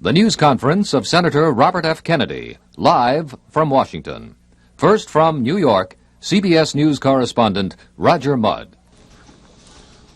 The news conference of Senator Robert F. Kennedy, live from Washington. First from New York, CBS News correspondent Roger Mudd.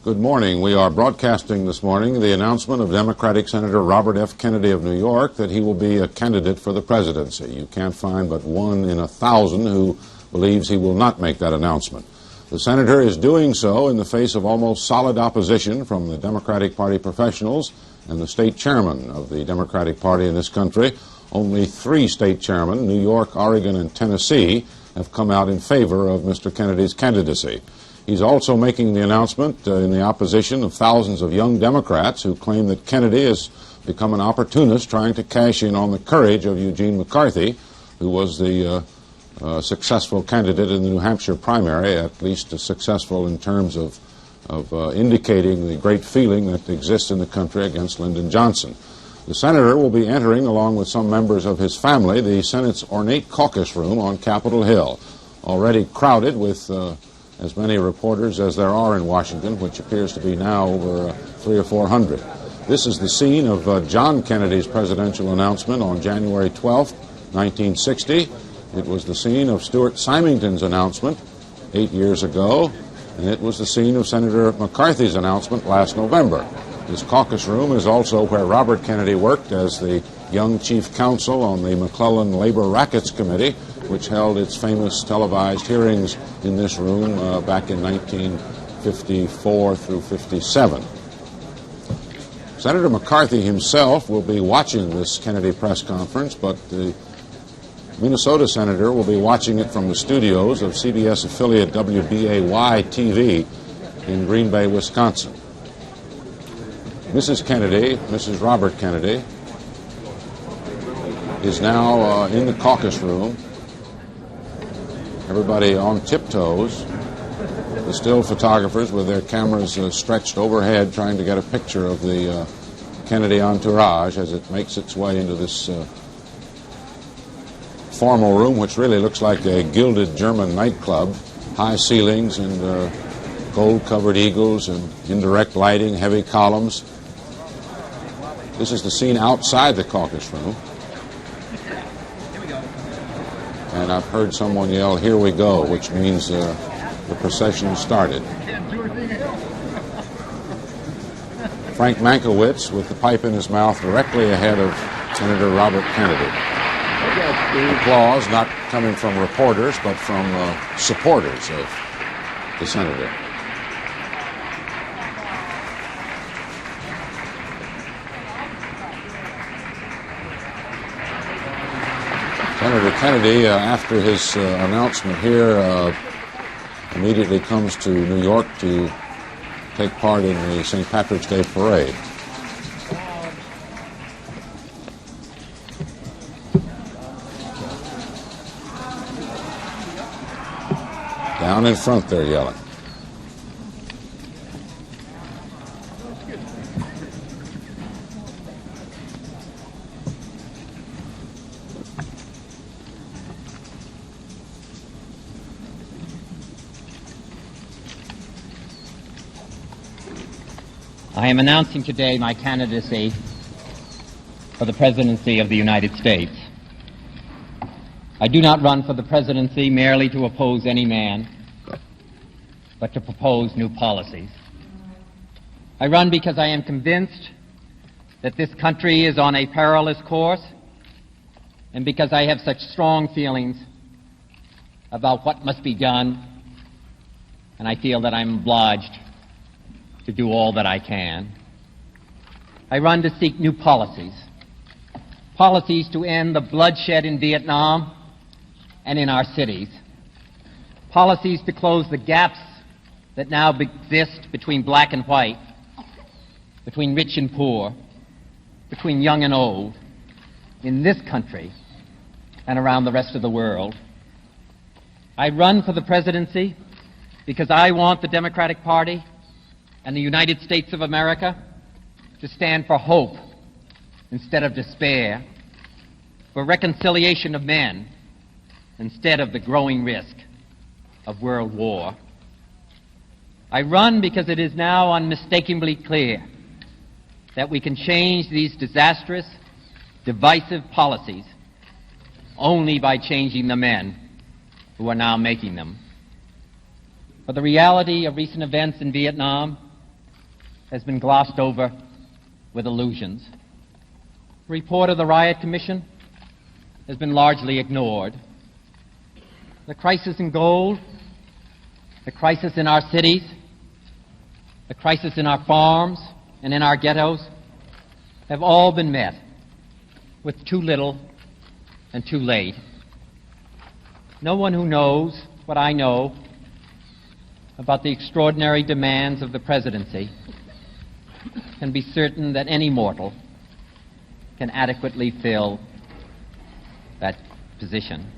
Good morning. We are broadcasting this morning the announcement of Democratic Senator Robert F. Kennedy of New York that he will be a candidate for the presidency. You can't find but 1 in 1,000 who believes he will not make that announcement. The senator is doing so in the face of almost solid opposition from the Democratic Party professionals and the state chairman of the Democratic Party in this country. Only 3 state chairmen, New York, Oregon, and Tennessee, have come out in favor of Mr. Kennedy's candidacy. He's also making the announcement in the opposition of thousands of young Democrats who claim that Kennedy has become an opportunist trying to cash in on the courage of Eugene McCarthy, who was the successful candidate in the New Hampshire primary, at least successful in terms of indicating the great feeling that exists in the country against Lyndon Johnson. The senator will be entering, along with some members of his family, the Senate's ornate caucus room on Capitol Hill, already crowded with as many reporters as there are in Washington, which appears to be now over 300 or 400. This is the scene of John Kennedy's presidential announcement on January 12, 1960. It was the scene of Stuart Symington's announcement 8 years ago, and it was the scene of Senator McCarthy's announcement last November. This caucus room is also where Robert Kennedy worked as the young chief counsel on the McClellan Labor Rackets Committee, which held its famous televised hearings in this room back in 1954 through 57. Senator McCarthy himself will be watching this Kennedy press conference, but the Minnesota senator will be watching it from the studios of CBS affiliate WBAY-TV in Green Bay, Wisconsin. Mrs. Kennedy, Mrs. Robert Kennedy, is now in the caucus room. Everybody on tiptoes. The still photographers with their cameras stretched overhead trying to get a picture of the Kennedy entourage as it makes its way into this formal room, which really looks like a gilded German nightclub. High ceilings and gold-covered eagles and indirect lighting, heavy columns. This is the scene outside the caucus room. And I've heard someone yell, "Here we go," which means the procession started. Frank Mankiewicz with the pipe in his mouth directly ahead of Senator Robert Kennedy. Applause not coming from reporters, but from supporters of the senator. Senator Kennedy, after his announcement here, immediately comes to New York to take part in the St. Patrick's Day parade. Down in front they're yelling. I am announcing today my candidacy for the presidency of the United States. I do not run for the presidency merely to oppose any man, but to propose new policies. I run because I am convinced that this country is on a perilous course, and because I have such strong feelings about what must be done, and I feel that I'm obliged to do all that I can. I run to seek new policies, policies to end the bloodshed in Vietnam and in our cities, policies to close the gaps that now exist between black and white, between rich and poor, between young and old, in this country and around the rest of the world. I run for the presidency because I want the Democratic Party and the United States of America to stand for hope instead of despair, for reconciliation of men instead of the growing risk of world war. I run because it is now unmistakably clear that we can change these disastrous divisive policies only by changing the men who are now making them. But the reality of recent events in Vietnam has been glossed over with illusions. The report of the Riot Commission has been largely ignored. The crisis in gold, the crisis in our cities, the crisis in our farms and in our ghettos have all been met with too little and too late. No one who knows what I know about the extraordinary demands of the presidency can be certain that any mortal can adequately fill that position.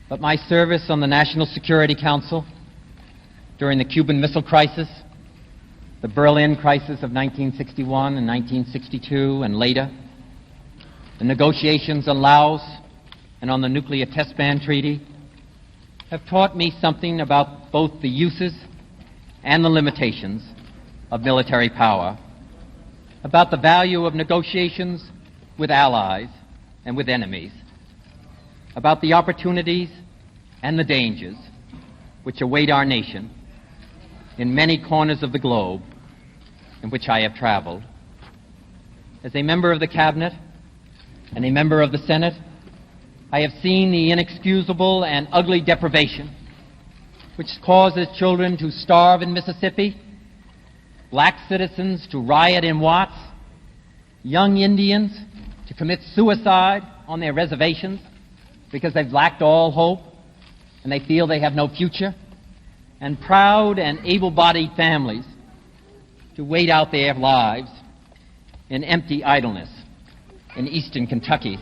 But my service on the National Security Council during the Cuban Missile Crisis, the Berlin Crisis of 1961 and 1962 and later, the negotiations on Laos and on the Nuclear Test Ban Treaty have taught me something about both the uses and the limitations of military power, about the value of negotiations with allies and with enemies, about the opportunities and the dangers which await our nation in many corners of the globe in which I have traveled. As a member of the Cabinet and a member of the Senate, I have seen the inexcusable and ugly deprivation which causes children to starve in Mississippi, black citizens to riot in Watts, young Indians to commit suicide on their reservations because they've lacked all hope and they feel they have no future, and proud and able-bodied families to wait out their lives in empty idleness in eastern Kentucky.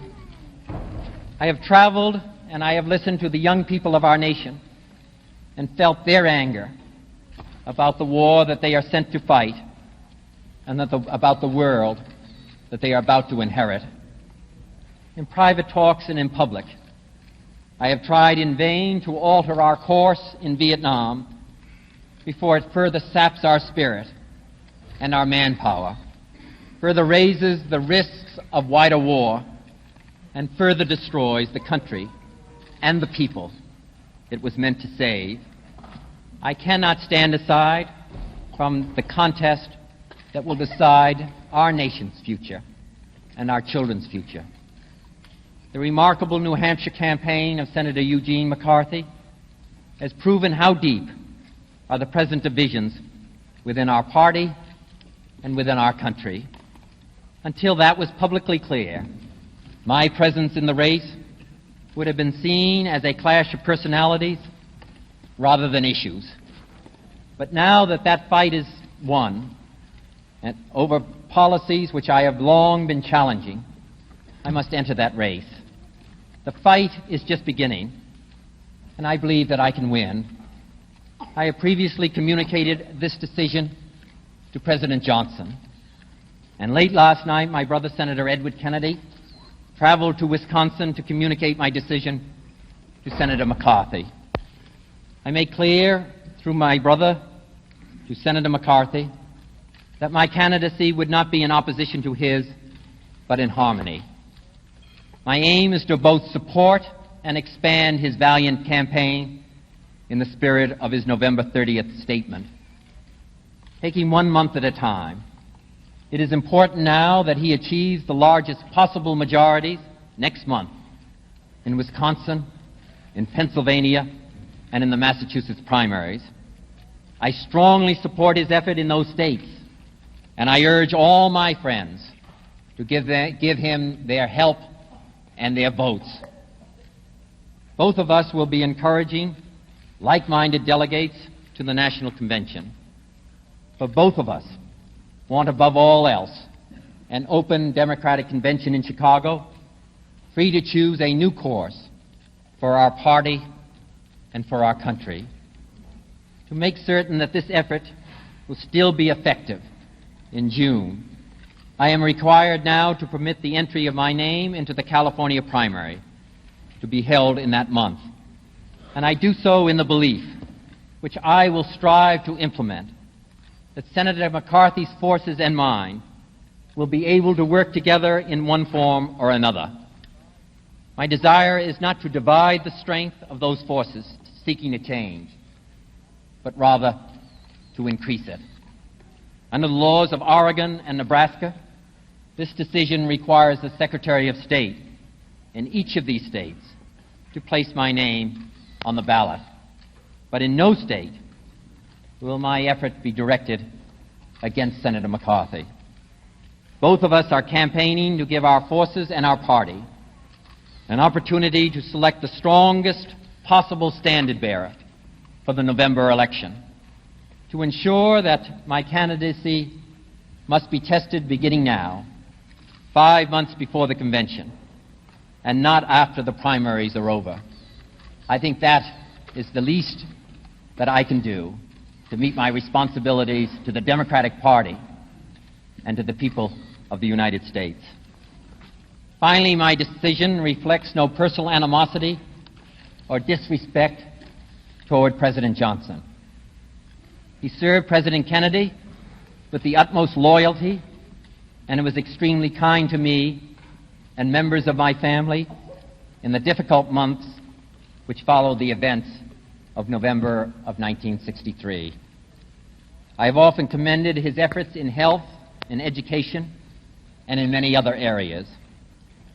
I have traveled and I have listened to the young people of our nation and felt their anger about the war that they are sent to fight and about the world that they are about to inherit. In private talks and in public, I have tried in vain to alter our course in Vietnam before it further saps our spirit and our manpower, further raises the risks of wider war, and further destroys the country and the people it was meant to save. I cannot stand aside from the contest that will decide our nation's future and our children's future. The remarkable New Hampshire campaign of Senator Eugene McCarthy has proven how deep are the present divisions within our party and within our country. Until that was publicly clear, my presence in the race would have been seen as a clash of personalities rather than issues. But now that that fight is won, and over policies which I have long been challenging, I must enter that race. The fight is just beginning, and I believe that I can win. I have previously communicated this decision to President Johnson, and late last night my brother Senator Edward Kennedy traveled to Wisconsin to communicate my decision to Senator McCarthy. I make clear through my brother to Senator McCarthy that my candidacy would not be in opposition to his, but in harmony. My aim is to both support and expand his valiant campaign in the spirit of his November 30th statement. Taking 1 month at a time, it is important now that he achieves the largest possible majorities next month in Wisconsin, in Pennsylvania, and in the Massachusetts primaries. I strongly support his effort in those states, and I urge all my friends to give him their help and their votes. Both of us will be encouraging like-minded delegates to the National Convention. But both of us want, above all else, an open Democratic convention in Chicago, free to choose a new course for our party and for our country. To make certain that this effort will still be effective in June, I am required now to permit the entry of my name into the California primary to be held in that month. And I do so in the belief, which I will strive to implement, that Senator McCarthy's forces and mine will be able to work together in one form or another. My desire is not to divide the strength of those forces seeking a change, but rather to increase it. Under the laws of Oregon and Nebraska, this decision requires the Secretary of State in each of these states to place my name on the ballot. But in no state will my effort be directed against Senator McCarthy. Both of us are campaigning to give our forces and our party an opportunity to select the strongest possible standard-bearer for the November election, to ensure that my candidacy must be tested beginning now, 5 months before the convention, and not after the primaries are over. I think that is the least that I can do to meet my responsibilities to the Democratic Party and to the people of the United States. Finally, my decision reflects no personal animosity or disrespect toward President Johnson. He served President Kennedy with the utmost loyalty, and was extremely kind to me and members of my family in the difficult months which followed the events of November of 1963. I have often commended his efforts in health, in education, and in many other areas,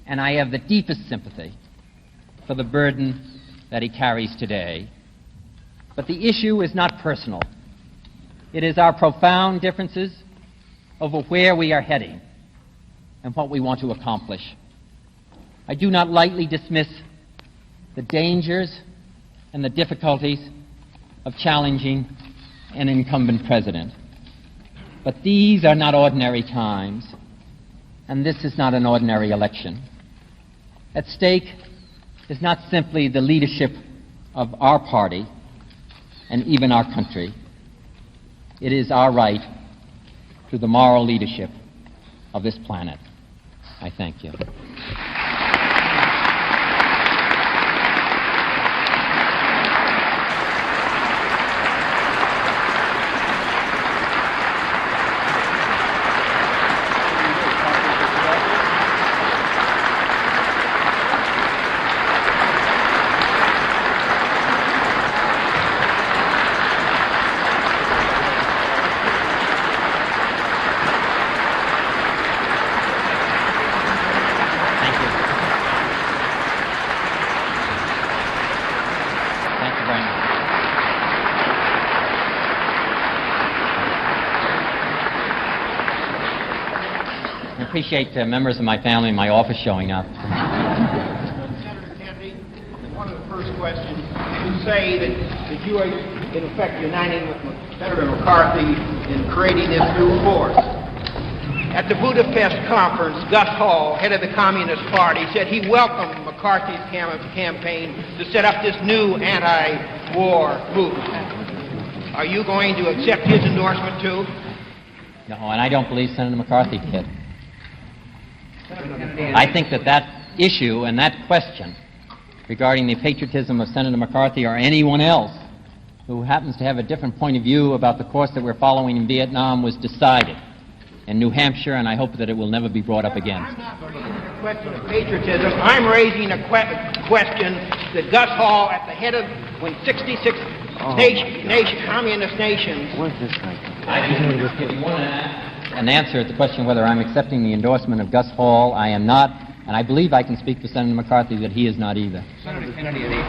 and I have the deepest sympathy for the burden that he carries today. But the issue is not personal. It is our profound differences over where we are heading and what we want to accomplish. I do not lightly dismiss the dangers and the difficulties of challenging an incumbent president. But these are not ordinary times, and this is not an ordinary election. At stake is not simply the leadership of our party and even our country. It is our right to the moral leadership of this planet. I thank you. I appreciate members of my family and my office showing up. Senator Kennedy, one of the first questions, you say that you are, in effect, uniting with Senator McCarthy in creating this new force. At the Budapest conference, Gus Hall, head of the Communist Party, said he welcomed McCarthy's campaign to set up this new anti-war movement. Are you going to accept his endorsement, too? No, and I don't believe Senator McCarthy did. I think that issue and that question regarding the patriotism of Senator McCarthy or anyone else who happens to have a different point of view about the course that we're following in Vietnam was decided in New Hampshire, and I hope that it will never be brought up again. I'm not raising a question of patriotism. I'm raising a question that Gus Hall, at the head of when 66 communist nations... If you want an answer at the question whether I'm accepting the endorsement of Gus Hall, I am not, and I believe I can speak for Senator McCarthy that he is not either. Senator Kennedy, There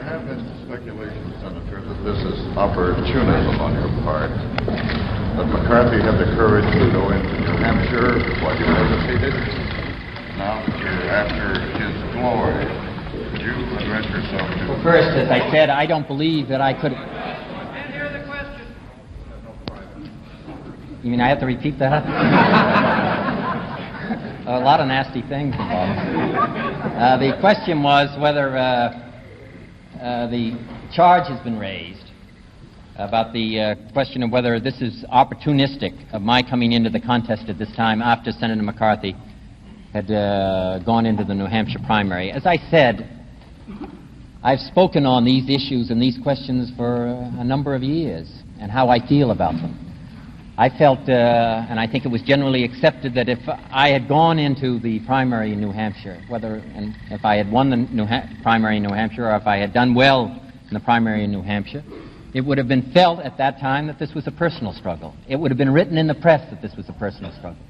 have been speculations, Senator, that this is opportunism on your part. But McCarthy had the courage to go into New Hampshire while you hesitated. Now that you're after his glory, would you address yourself to... Well, first, as I said, I don't believe that I could... and hear the question. You mean I have to repeat that? A lot of nasty things involved. The question was whether the charge has been raised about the question of whether this is opportunistic of my coming into the contest at this time after Senator McCarthy had gone into the New Hampshire primary. As I said, I've spoken on these issues and these questions for a number of years. and how I feel about them. I felt, and I think it was generally accepted, that if I had gone into the primary in New Hampshire, if I had won the primary in New Hampshire, or if I had done well in the primary in New Hampshire, it would have been felt at that time that this was a personal struggle. It would have been written in the press that this was a personal struggle.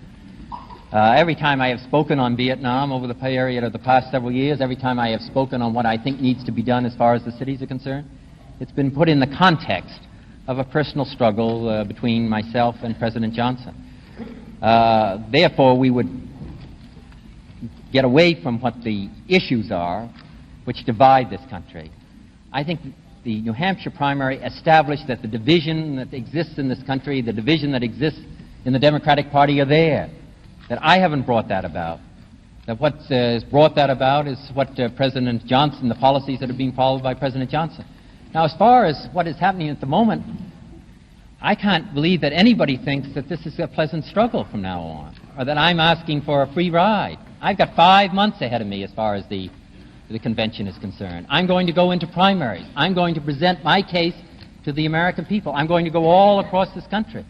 Every time I have spoken on Vietnam over the period of the past several years, every time I have spoken on what I think needs to be done as far as the cities are concerned, it's been put in the context of a personal struggle between myself and President Johnson. Therefore, we would get away from what the issues are which divide this country. I think the New Hampshire primary established that the division that exists in this country, the division that exists in the Democratic Party are there, that I haven't brought that about. That what has brought that about is what President Johnson, the policies that are being followed by President Johnson. Now, as far as what is happening at the moment, I can't believe that anybody thinks that this is a pleasant struggle from now on, or that I'm asking for a free ride. I've got 5 months ahead of me as far as the convention is concerned. I'm going to go into primaries. I'm going to present my case to the American people. I'm going to go all across this country.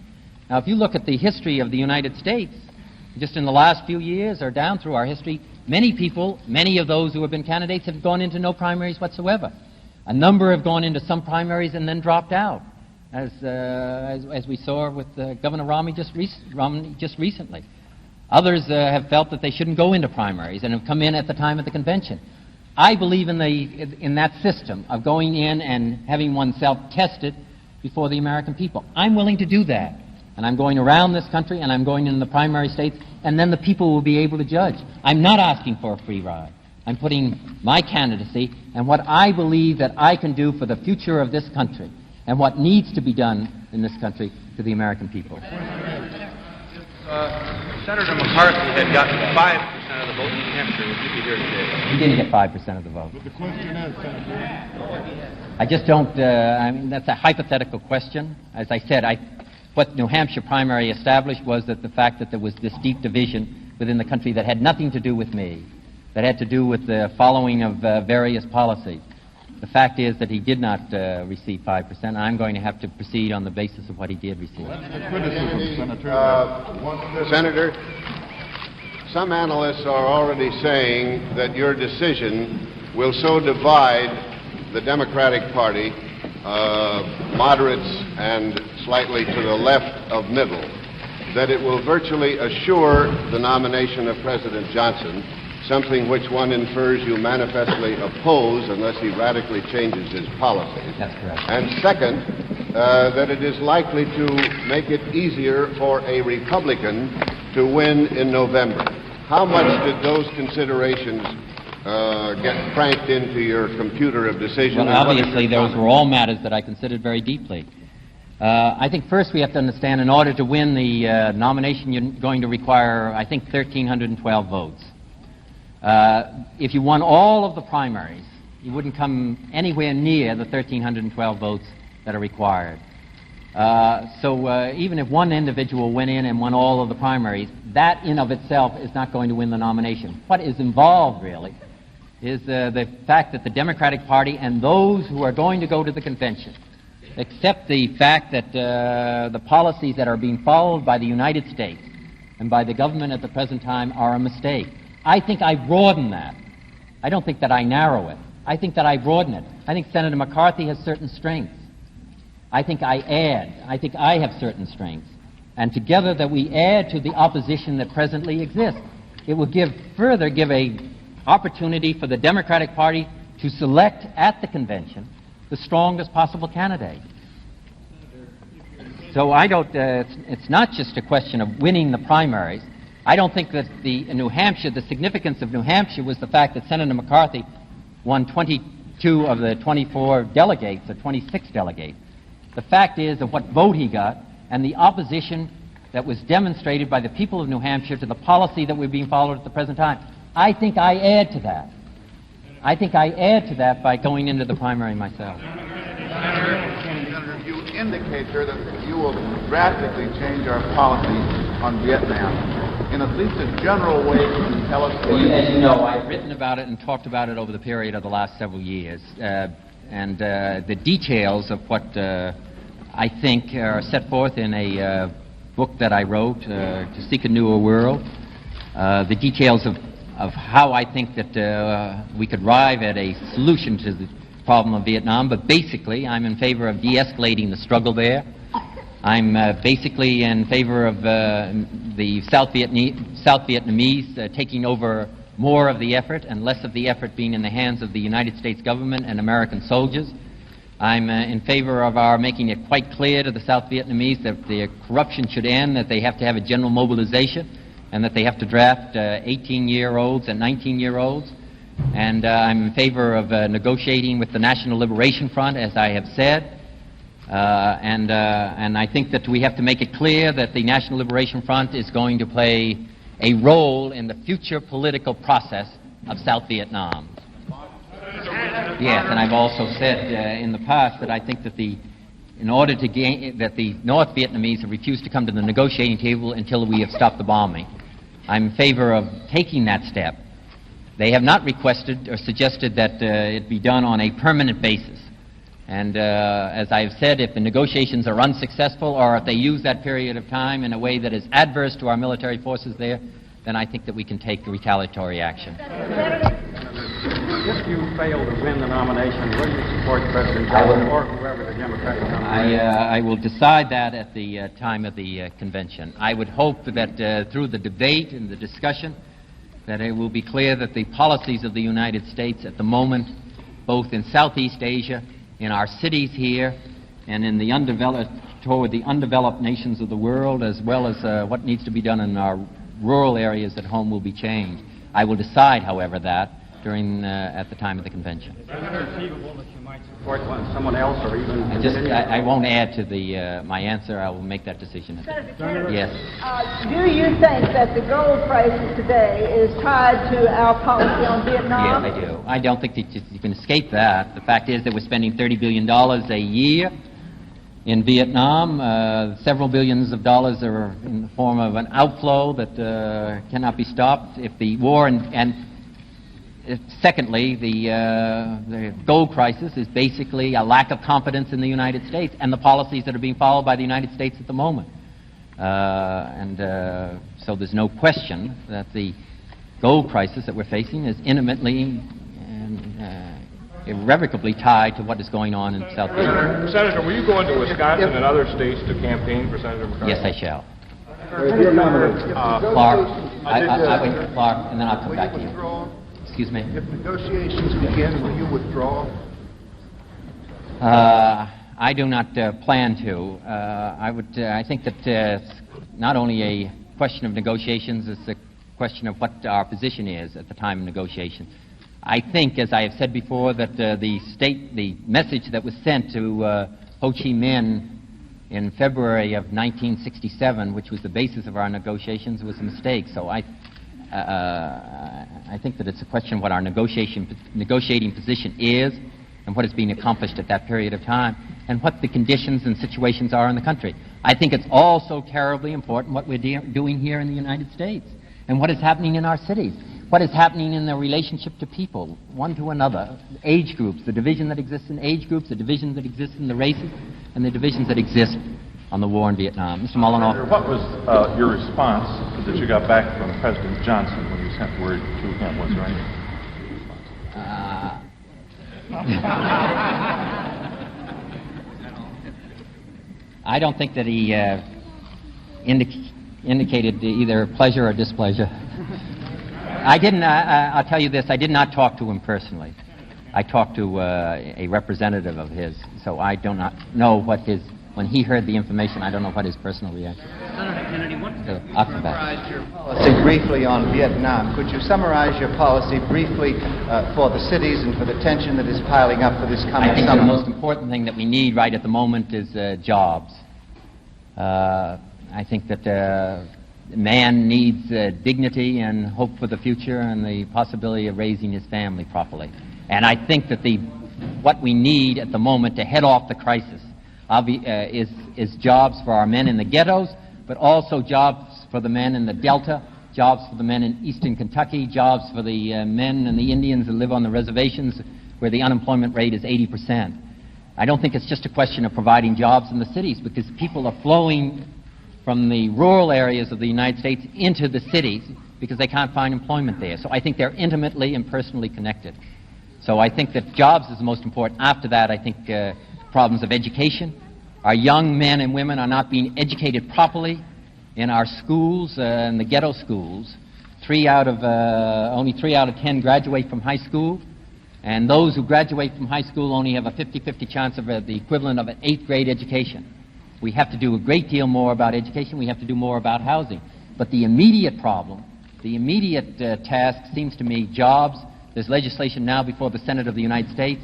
Now, if you look at the history of the United States, just in the last few years or down through our history, many people, many of those who have been candidates have gone into no primaries whatsoever. A number have gone into some primaries and then dropped out, as we saw with Governor Romney just recently. Others have felt that they shouldn't go into primaries and have come in at the time of the convention. I believe in that system of going in and having oneself tested before the American people. I'm willing to do that. And I'm going around this country, and I'm going in the primary states, and then the people will be able to judge. I'm not asking for a free ride. I'm putting my candidacy and what I believe that I can do for the future of this country and what needs to be done in this country to the American people. Senator McCarthy had gotten 5% of the vote in New Hampshire, would you be here today? He didn't get 5% of the vote. But the question is, Senator, I just don't, I mean, that's a hypothetical question. As I said, what New Hampshire primary established was that the fact that there was this deep division within the country that had nothing to do with me, that had to do with the following of various policies. The fact is that he did not receive 5%. I'm going to have to proceed on the basis of what he did receive. the criticism, Senator. Senator, some analysts are already saying that your decision will so divide the Democratic Party, moderates and slightly to the left of middle, that it will virtually assure the nomination of President Johnson, something which one infers you manifestly oppose unless he radically changes his policies. That's correct. And second, that it is likely to make it easier for a Republican to win in November. How much did those considerations get cranked into your computer of decision? Well, obviously, those were all matters that I considered very deeply. I think first we have to understand, in order to win the nomination, you're going to require, I think, 1,312 votes. If you won all of the primaries, you wouldn't come anywhere near the 1,312 votes that are required. So even if one individual went in and won all of the primaries, that in of itself is not going to win the nomination. What is involved, really, is the fact that the Democratic Party and those who are going to go to the convention accept the fact that the policies that are being followed by the United States and by the government at the present time are a mistake. I think I broaden that. I don't think that I narrow it. I think that I broaden it. I think Senator McCarthy has certain strengths. I think I add. I think I have certain strengths. And together that we add to the opposition that presently exists. It will further give a opportunity for the Democratic Party to select at the convention the strongest possible candidate. So I don't, it's not just a question of winning the primaries. I don't think that in New Hampshire, the significance of New Hampshire was the fact that Senator McCarthy won 22 of the 24 delegates, or 26 delegates. The fact is of what vote he got and the opposition that was demonstrated by the people of New Hampshire to the policy that we're being followed at the present time. I think I add to that. I think I add to that by going into the primary myself. Senator, you indicate here that you will drastically change our policy on Vietnam. In at least a general way, can you tell us what... As you know, I've written about it and talked about it over the period of the last several years. And the details of what I think, are set forth in a book that I wrote, To Seek a Newer World. The details of how I think that we could arrive at a solution to the problem of Vietnam, but basically I'm in favor of de-escalating the struggle there. I'm basically in favor of the South Vietnamese taking over more of the effort and less of the effort being in the hands of the United States government and American soldiers. I'm in favor of our making it quite clear to the South Vietnamese that the corruption should end, that they have to have a general mobilization, and that they have to draft 18-year-olds and 19-year-olds. And I'm in favor of negotiating with the National Liberation Front, as I have said. And I think that we have to make it clear that the National Liberation Front is going to play a role in the future political process of South Vietnam. Yes, and I've also said in the past that I think that in order to gain, that the North Vietnamese have refused to come to the negotiating table until we have stopped the bombing. I'm in favor of taking that step. They have not requested or suggested that it be done on a permanent basis. And as I have said, if the negotiations are unsuccessful or if they use that period of time in a way that is adverse to our military forces there, then I think that we can take retaliatory action. If you fail to win the nomination, will you support President Johnson or whoever the Democratic nominee is? I will decide that at the time of the convention. I would hope that through the debate and the discussion, that it will be clear that the policies of the United States at the moment, both in Southeast Asia, in our cities here, and in the toward the undeveloped nations of the world, as well as what needs to be done in our rural areas at home, will be changed. I will decide, however, that during at the time of the convention. Is it conceivable that you might support someone else, or even? I won't add to my answer. I will make that decision. Yes. Do you think that the gold crisis today is tied to our policy on Vietnam? Yes, I do. I don't think that you can escape that. The fact is that we're spending $30 billion a year in Vietnam. Several billions of dollars are in the form of an outflow that cannot be stopped. If the war secondly, the gold crisis is basically a lack of confidence in the United States and the policies that are being followed by the United States at the moment. So there's no question that the gold crisis that we're facing is intimately and irrevocably tied to what is going on in South Vietnam. Senator, will you go into Wisconsin and other states to campaign for Senator McCarthy? Yes, I shall. Clark, I wait for Clark, and then I'll come back to you. Excuse me? If negotiations begin, will you withdraw? I do not plan to. I think that it's not only a question of negotiations, it's a question of what our position is at the time of negotiation. I think, as I have said before, that the message that was sent to Ho Chi Minh in February of 1967, which was the basis of our negotiations, was a mistake. So I think that it's a question of what our negotiating position is and what is being accomplished at that period of time and what the conditions and situations are in the country. I think it's also terribly important what we're doing here in the United States and what is happening in our cities, what is happening in the relationship to people, one to another, age groups, the division that exists in age groups, the division that exists in the races, and the divisions that exist on the war in Vietnam. Mr. Molinoff. What was your response that you got back from President Johnson when you sent word to him? Was there any? I don't think that he indicated either pleasure or displeasure. I didn't. I'll tell you this. I did not talk to him personally. I talked to a representative of his, so I do not know what his. When he heard the information, I don't know what his personal reaction. Senator Kennedy, I'll come back. summarize your policy briefly on Vietnam. Could you summarize your policy briefly for the cities and for the tension that is piling up for this coming I think summer? the most important thing that we need right at the moment is jobs. I think that man needs dignity and hope for the future and the possibility of raising his family properly. And I think that what we need at the moment to head off the crisis is jobs for our men in the ghettos, but also jobs for the men in the Delta, jobs for the men in eastern Kentucky, jobs for the men and the Indians that live on the reservations where the unemployment rate is 80%. I don't think it's just a question of providing jobs in the cities, because people are flowing from the rural areas of the United States into the cities because they can't find employment there. So I think they're intimately and personally connected. So I think that jobs is the most important. After that, I think problems of education. Our young men and women are not being educated properly in our schools, in the ghetto schools. Only 3 out of 10 graduate from high school, and those who graduate from high school only have a 50-50 chance of the equivalent of an 8th grade education. We have to do a great deal more about education. We have to do more about housing. But the immediate problem, the immediate task seems to me jobs. There's legislation now before the Senate of the United States.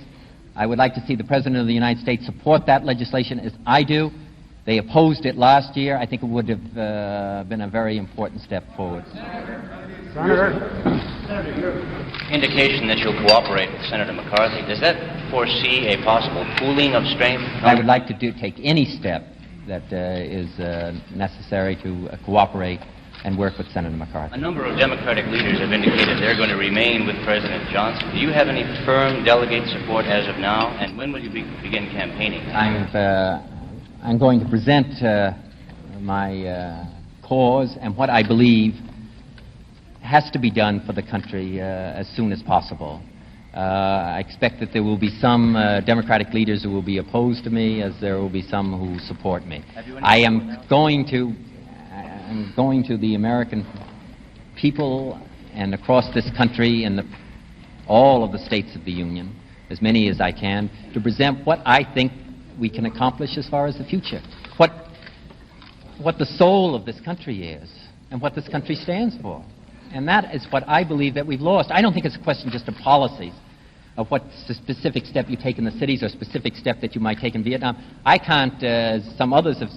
I would like to see the President of the United States support that legislation as I do. They opposed it last year. I think it would have been a very important step forward. Senator? Indication that you'll cooperate with Senator McCarthy. Does that foresee a possible pooling of strength? I would like to take any step that is necessary to cooperate and work with Senator McCarthy. A number of Democratic leaders have indicated they're going to remain with President Johnson. Do you have any firm delegate support as of now? And when will you begin campaigning? I'm going to present my cause and what I believe has to be done for the country as soon as possible. I expect that there will be some Democratic leaders who will be opposed to me, as there will be some who support me. I am going to the American people and across this country and all of the states of the Union, as many as I can, to present what I think we can accomplish as far as the future, what the soul of this country is and what this country stands for. And that is what I believe that we've lost. I don't think it's a question just of policies, of what specific step you take in the cities or specific step that you might take in Vietnam. I can't, as some others have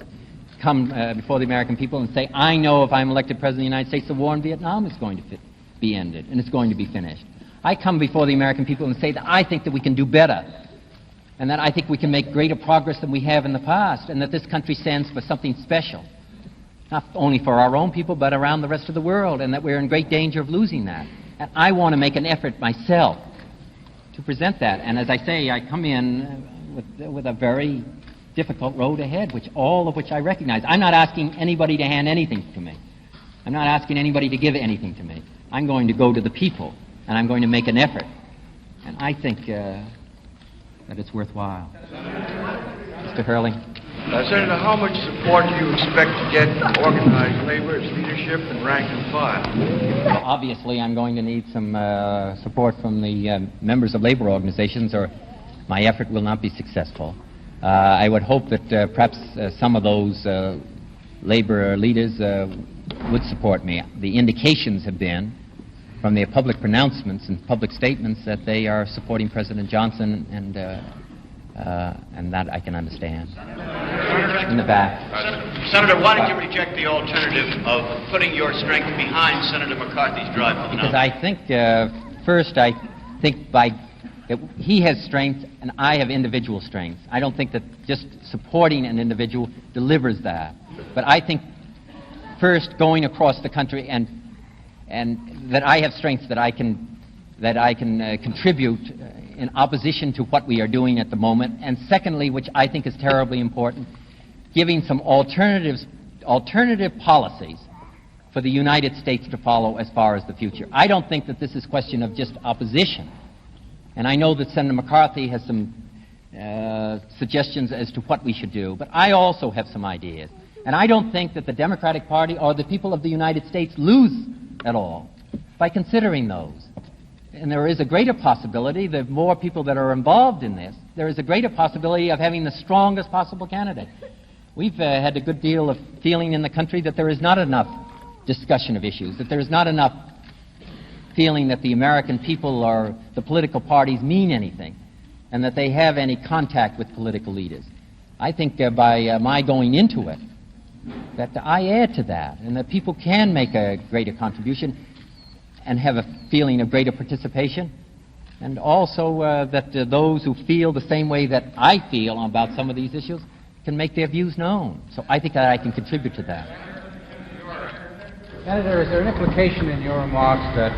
come before the American people and say, I know if I'm elected President of the United States, the war in Vietnam is going to be ended and it's going to be finished. I come before the American people and say that I think that we can do better, and that I think we can make greater progress than we have in the past, and that this country stands for something special, not only for our own people, but around the rest of the world, and that we're in great danger of losing that. And I want to make an effort myself to present that. And as I say, I come in with a very difficult road ahead, all of which I recognize. I'm not asking anybody to hand anything to me. I'm not asking anybody to give anything to me. I'm going to go to the people, and I'm going to make an effort. And I think that it's worthwhile. Mr. Hurley. Senator, how much support do you expect to get from organized labor, its leadership, and rank and file? Well, obviously, I'm going to need some support from the members of labor organizations, or my effort will not be successful. I would hope that perhaps some of those labor leaders would support me. The indications have been, from their public pronouncements and public statements, that they are supporting President Johnson, and that I can understand. In the back. Senator, why did you reject the alternative of putting your strength behind Senator McCarthy's drive for the Because I think, first, I think that he has strength and I have individual strength. I don't think that just supporting an individual delivers that. But I think, first, going across the country and that I have strengths that I can contribute in opposition to what we are doing at the moment. And secondly, which I think is terribly important, giving some alternative policies for the United States to follow as far as the future. I don't think that this is a question of just opposition. And I know that Senator McCarthy has some suggestions as to what we should do, but I also have some ideas. And I don't think that the Democratic Party or the people of the United States lose at all by considering those. And there is a greater possibility, the more people that are involved in this, there is a greater possibility of having the strongest possible candidate. We've had a good deal of feeling in the country that there is not enough discussion of issues, that there is not enough feeling that the American people or the political parties mean anything, and that they have any contact with political leaders. I think by my going into it, that I add to that, and that people can make a greater contribution and have a feeling of greater participation, and also that those who feel the same way that I feel about some of these issues can make their views known. So I think that I can contribute to that. Senator, is there an implication in your remarks that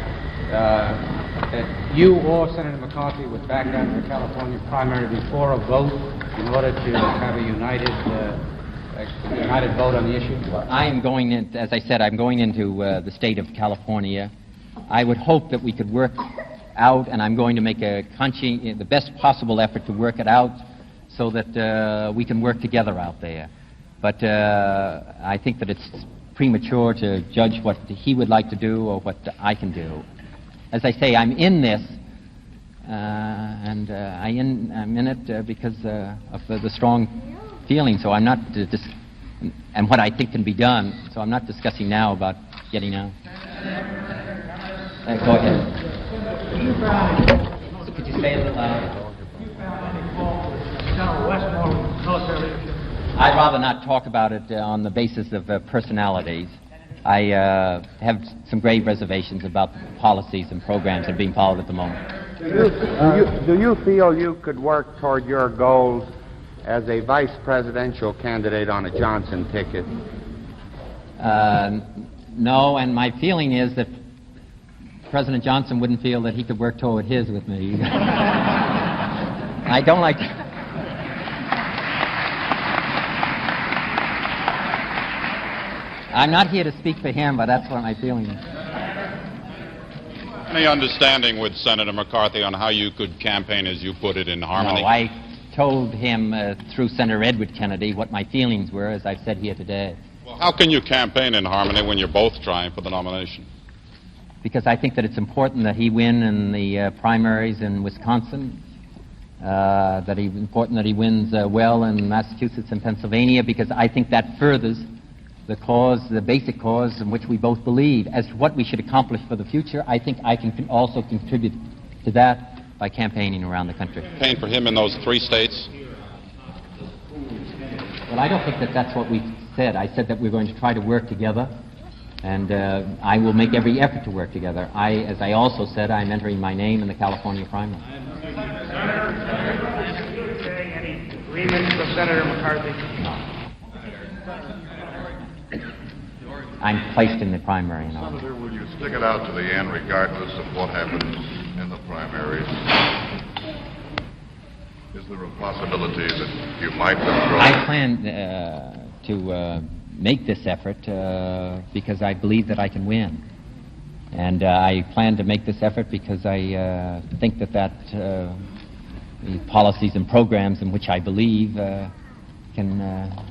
you or Senator McCarthy would back down the California primary before a vote in order to have a united vote on the issue? I am going in, as I said, I'm going into the state of California. I would hope that we could work out, and I'm going to make the best possible effort to work it out so that we can work together out there. But I think that it's premature to judge what he would like to do or what I can do. As I say, I'm in this, and I'm in it because of the strong feeling. So I'm not, and what I think can be done. So I'm not discussing now about getting out. Go ahead. Could you say a little louder? I'd rather not talk about it on the basis of personalities. I have some grave reservations about the policies and programs that are being followed at the moment. Do you feel you could work toward your goals as a vice presidential candidate on a Johnson ticket? No, and my feeling is that President Johnson wouldn't feel that he could work toward his with me. I don't like... I'm not here to speak for him, but that's what my feeling is. Any understanding with Senator McCarthy on how you could campaign, as you put it, in harmony? No, I told him through Senator Edward Kennedy what my feelings were, as I've said here today. Well, how can you campaign in harmony when you're both trying for the nomination? Because I think that it's important that he win in the primaries in Wisconsin, important that he wins well in Massachusetts and Pennsylvania, because I think that furthers the cause, the basic cause in which we both believe. As to what we should accomplish for the future, I think I can also contribute to that by campaigning around the country. Campaign for him in those 3 states? Well, I don't think that that's what we said. I said that we're going to try to work together, and I will make every effort to work together. As I also said, I'm entering my name in the California primary. Any agreement with Senator McCarthy? No. I'm placed in the primary now. Senator, will you stick it out to the end regardless of what happens in the primaries? Is there a possibility that you might withdraw? I plan to make this effort because I believe that I can win. And I plan to make this effort because I think that the policies and programs in which I believe can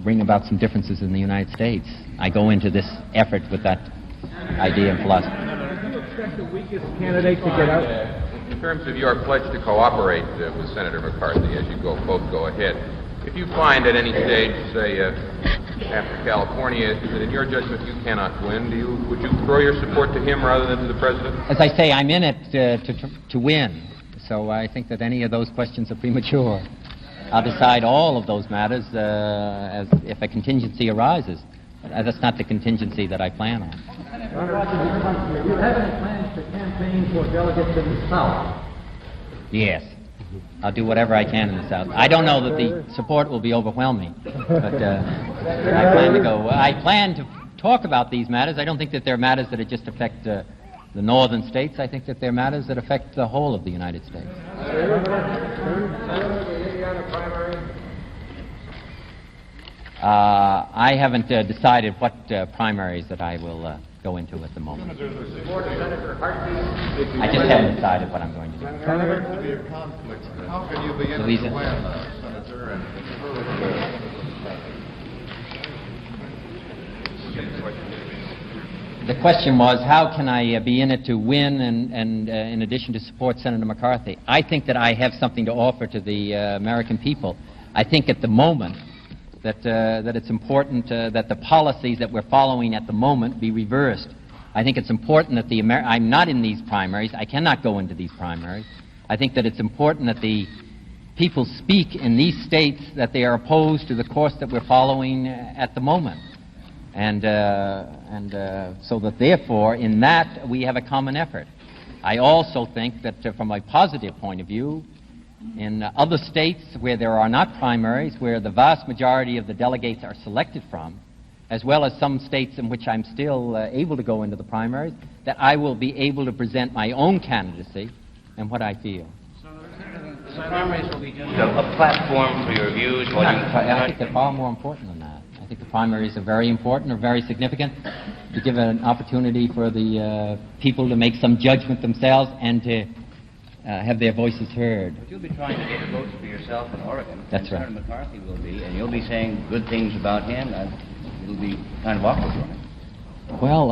bring about some differences in the United States. I go into this effort with that idea and philosophy. Do you expect the weakest candidate to get out? In terms of your pledge to cooperate with Senator McCarthy as you both go ahead, if you find at any stage, say after California, that in your judgment you cannot win, would you throw your support to him rather than to the president? As I say, I'm in it to win, so I think that any of those questions are premature. I'll decide all of those matters as if a contingency arises. That's not the contingency that I plan on. Do you have any plans to campaign for delegates in the South? Yes. I'll do whatever I can in the South. I don't know that the support will be overwhelming, but I plan to go. I plan to talk about these matters. I don't think that they're matters that just affect the northern states. I think that they're matters that affect the whole of the United States. I haven't decided what primaries that I will go into at the moment. I just haven't decided what I'm going to do. How can you begin to win, Senator? The question was, how can I be in it to win and in addition to support Senator McCarthy? I think that I have something to offer to the American people. I think at the moment that it's important that the policies that we're following at the moment be reversed. I think it's important that I'm not in these primaries. I cannot go into these primaries. I think that it's important that the people speak in these states that they are opposed to the course that we're following at the moment. And so that therefore, in that, we have a common effort. I also think that from a positive point of view, in other states where there are not primaries, where the vast majority of the delegates are selected from, as well as some states in which I'm still able to go into the primaries, that I will be able to present my own candidacy and what I feel. The primaries will be just a platform for your views while you... I think they're far more important than that. I think the primaries are very important, or very significant, to give an opportunity for the people to make some judgment themselves and to have their voices heard. But you'll be trying to get votes for yourself in Oregon. That's right. Senator McCarthy will be, and you'll be saying good things about him. It'll be kind of awkward for him. Well,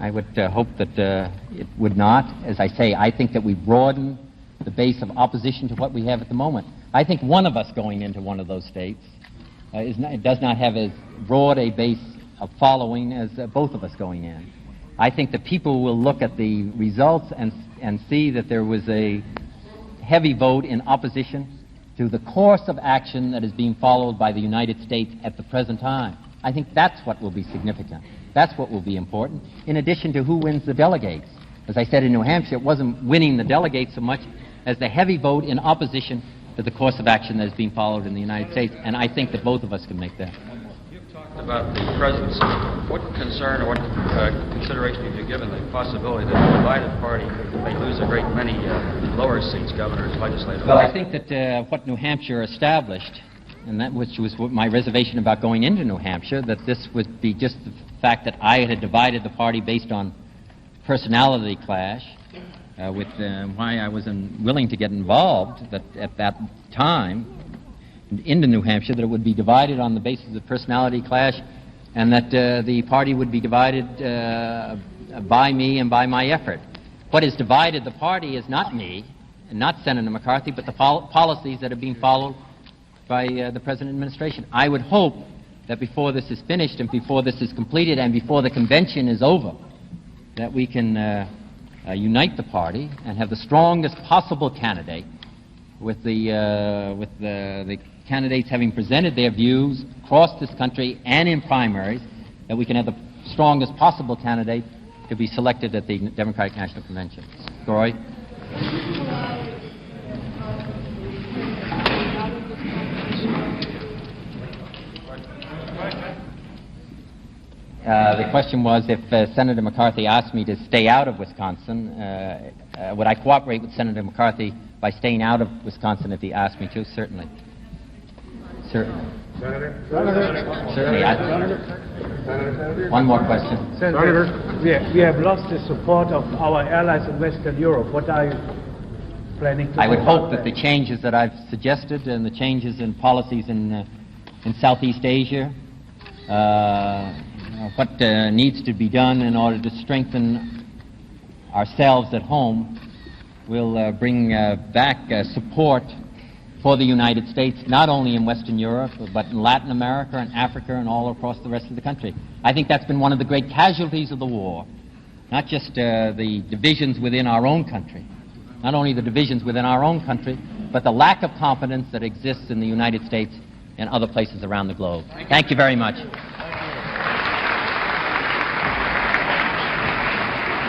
I would hope that it would not. As I say, I think that we broaden the base of opposition to what we have at the moment. I think one of us going into one of those states does not have as broad a base of following as both of us going in. I think that people will look at the results and see that there was a heavy vote in opposition to the course of action that is being followed by the United States at the present time. I think that's what will be significant. That's what will be important, in addition to who wins the delegates. As I said in New Hampshire, it wasn't winning the delegates so much as the heavy vote in opposition to the course of action that is being followed in the United States, and I think that both of us can make that. You've talked about the presidency. What concern or what consideration have you given the possibility that a divided party may lose a great many lower seats, governors, legislators? Well, I think that what New Hampshire established, and that which was my reservation about going into New Hampshire, that this would be just the fact that I had divided the party based on personality clash, with why I was willing to get involved at that time into New Hampshire, that it would be divided on the basis of personality clash, and that the party would be divided by me and by my effort. What has divided the party is not me, and not Senator McCarthy, but the policies that are being followed by the present administration. I would hope that before this is finished and before this is completed and before the convention is over, that we can unite the party and have the strongest possible candidate, with the candidates having presented their views across this country and in primaries, that we can have the strongest possible candidate to be selected at the Democratic National Convention. Roy? The question was, if Senator McCarthy asked me to stay out of Wisconsin, would I cooperate with Senator McCarthy by staying out of Wisconsin if he asked me to? Certainly. Certainly. Senator? Certainly. Senator? One more question. Senator, we have lost the support of our allies in Western Europe. What are you planning to do? I would hope that the changes that I've suggested and the changes in policies in Southeast Asia, what needs to be done in order to strengthen ourselves at home will bring back support for the United States, not only in Western Europe, but in Latin America and Africa and all across the rest of the country. I think that's been one of the great casualties of the war, not just the divisions within our own country, not only the divisions within our own country, but the lack of confidence that exists in the United States and other places around the globe. Thank you very much.